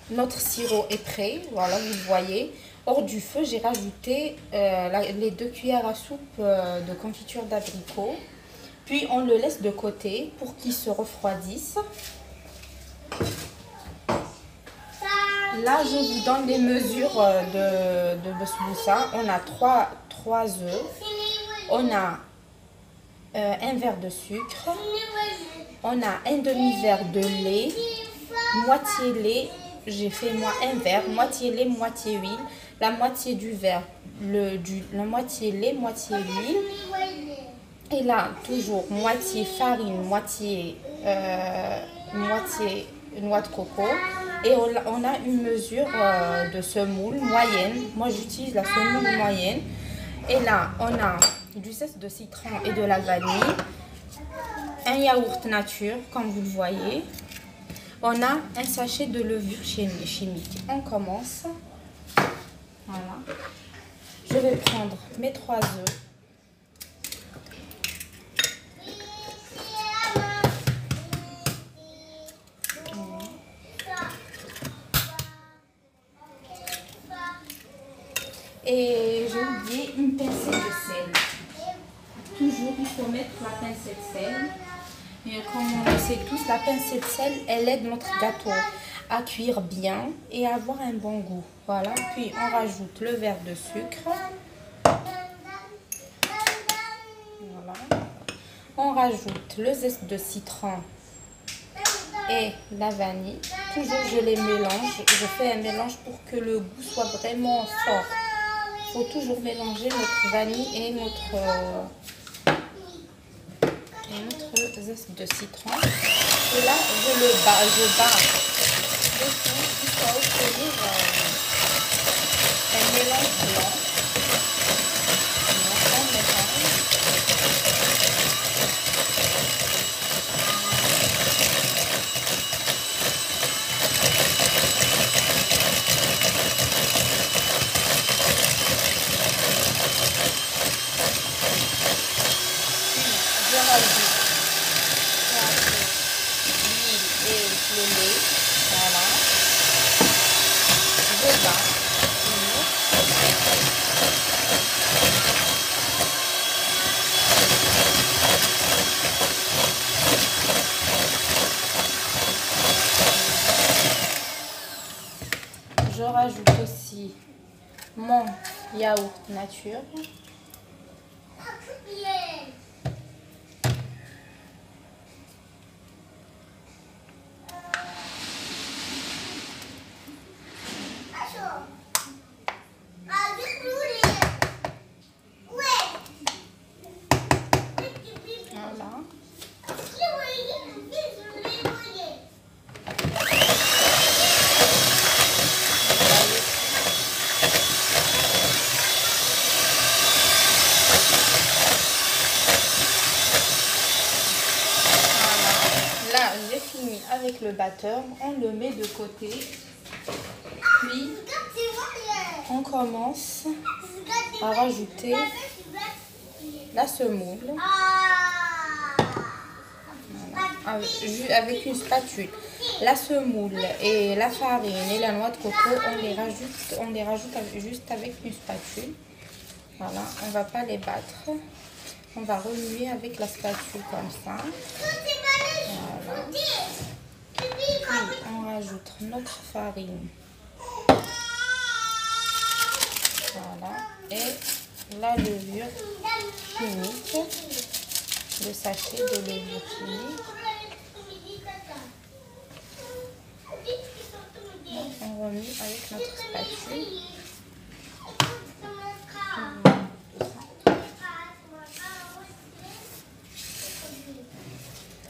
notre sirop est prêt. Voilà, vous voyez. Hors du feu, j'ai rajouté les 2 cuillères à soupe de confiture d'abricot. Puis on le laisse de côté pour qu'il se refroidisse. Là, je vous donne les mesures de besboussa. On a 3 œufs. On a un verre de sucre. On a un demi-verre de lait. Moitié lait. J'ai fait moi un verre. Moitié lait, moitié huile. La moitié du verre, la moitié lait, moitié huile. Et là, toujours moitié farine, moitié noix de coco. Et on a une mesure de semoule moyenne. Moi, j'utilise la semoule moyenne. Et là, on a du zeste de citron et de la vanille. Un yaourt nature, comme vous le voyez. On a un sachet de levure chimique. On commence. Voilà. Je vais prendre mes 3 œufs. Et j'ai oublié une pincée de sel. Toujours, il faut mettre la pincée de sel. Et comme on le sait tous, la pincée de sel, elle aide notre gâteau à cuire bien et à avoir un bon goût. Voilà, puis on rajoute le verre de sucre. Voilà. On rajoute le zeste de citron et la vanille. Toujours, je les mélange. Je fais un mélange pour que le goût soit vraiment fort. Il faut toujours mélanger notre vanille et notre zeste de citron. Et là, je bats le tout jusqu'à obtenir un mélange blanc. Je rajoute l'huile et le lait. Voilà. Je bats. Je rajoute aussi mon yaourt nature. Voilà. Là, j'ai fini avec le batteur. On le met de côté. Puis, on commence à rajouter la semoule. Voilà. Avec une spatule. La semoule et la farine et la noix de coco, on les rajoute juste avec une spatule. Voilà, on ne va pas les battre. On va remuer avec la spatule comme ça. Voilà. Puis on rajoute notre farine. Voilà. Et la levure chimique. Le sachet de levure chimique. On remue avec notre spatule.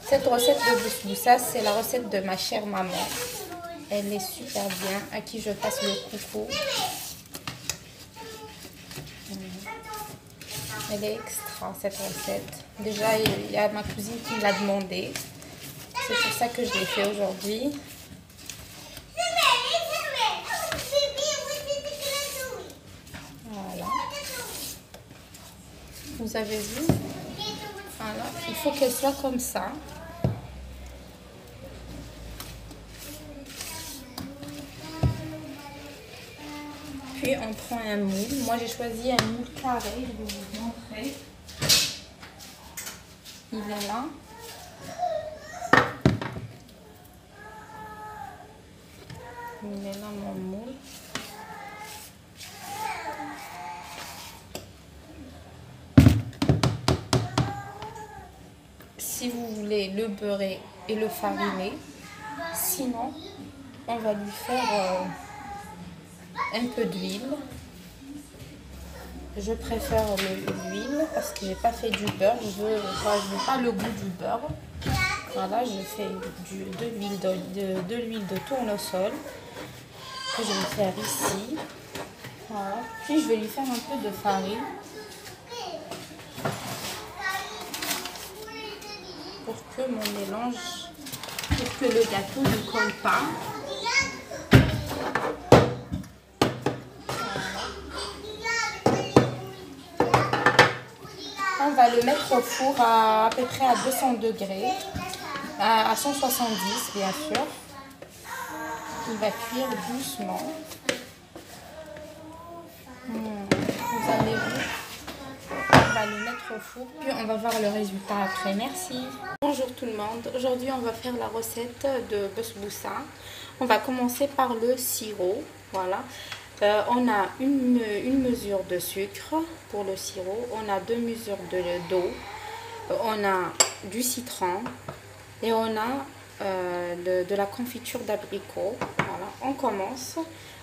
Cette recette de besboussa, c'est la recette de ma chère maman. Elle est super bien, à qui je passe le coucou. Elle est extra, cette recette. Déjà, il y a ma cousine qui me l'a demandé. C'est pour ça que je l'ai fait aujourd'hui. Voilà. Vous avez vu? Voilà. Il faut qu'elle soit comme ça. Puis on prend un moule. Moi j'ai choisi un moule carré, je vais vous montrer. Il est là. Il est là mon moule. Si vous voulez le beurrer et le fariner, sinon on va lui faire un peu d'huile. Je préfère l'huile parce que j'ai pas fait du beurre. Je veux pas le goût du beurre. Voilà, je fais de l'huile de tournesol que je vais faire ici. Voilà. Puis je vais lui faire un peu de farine pour que mon mélange, pour que le gâteau ne colle pas. On va le mettre au four à peu près à 200 degrés, à 170 bien sûr. Il va cuire doucement. Vous allez voir. On va le mettre au four, puis on va voir le résultat après. Merci. Bonjour tout le monde. Aujourd'hui, on va faire la recette de basbousa. On va commencer par le sirop. Voilà. On a une mesure de sucre pour le sirop. On a 2 mesures d'eau. On a du citron. Et on a de la confiture d'abricot. Voilà. On commence.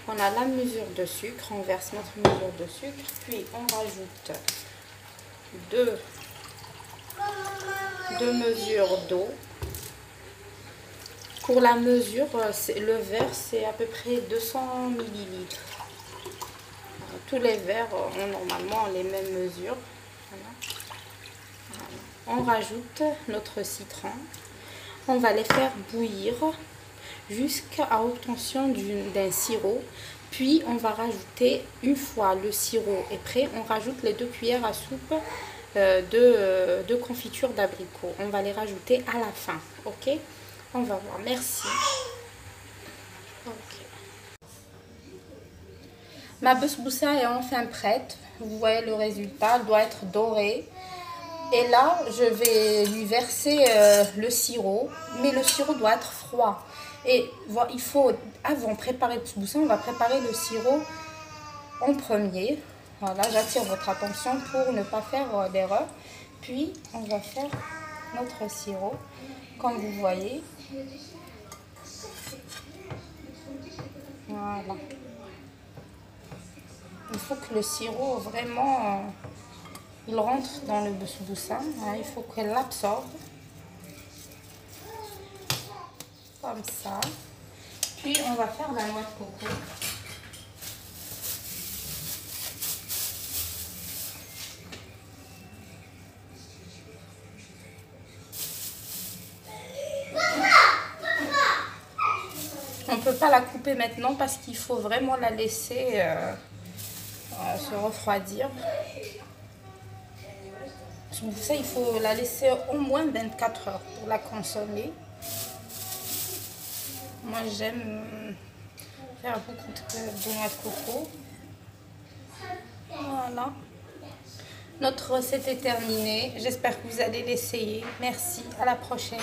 On a la mesure de sucre. On verse notre mesure de sucre. Puis on rajoute deux mesures d'eau. Pour la mesure, le verre c'est à peu près 200 ml. Tous les verres ont normalement les mêmes mesures. Voilà. Voilà. On rajoute notre citron. On va les faire bouillir jusqu'à obtention d'un sirop. Puis on va rajouter, une fois le sirop est prêt, on rajoute les 2 cuillères à soupe de confiture d'abricot. On va les rajouter à la fin. Ok, on va voir. Merci. Ok. Ma basbousa est enfin prête. Vous voyez le résultat, elle doit être dorée. Et là, je vais lui verser le sirop, mais le sirop doit être froid. Et voilà, il faut, avant de préparer le basbousa, on va préparer le sirop en premier. Voilà, j'attire votre attention pour ne pas faire d'erreur. Puis, on va faire notre sirop, comme vous voyez. Voilà. Il faut que le sirop, vraiment, il rentre dans le basbousa. Hein, il faut qu'elle l'absorbe. Comme ça. Puis, on va faire la noix de coco. On ne peut pas la couper maintenant parce qu'il faut vraiment la laisser se refroidir. Pour ça, il faut la laisser au moins 24 heures pour la consommer. Moi, j'aime faire beaucoup de noix de coco. Voilà. Notre recette est terminée. J'espère que vous allez l'essayer. Merci. À la prochaine.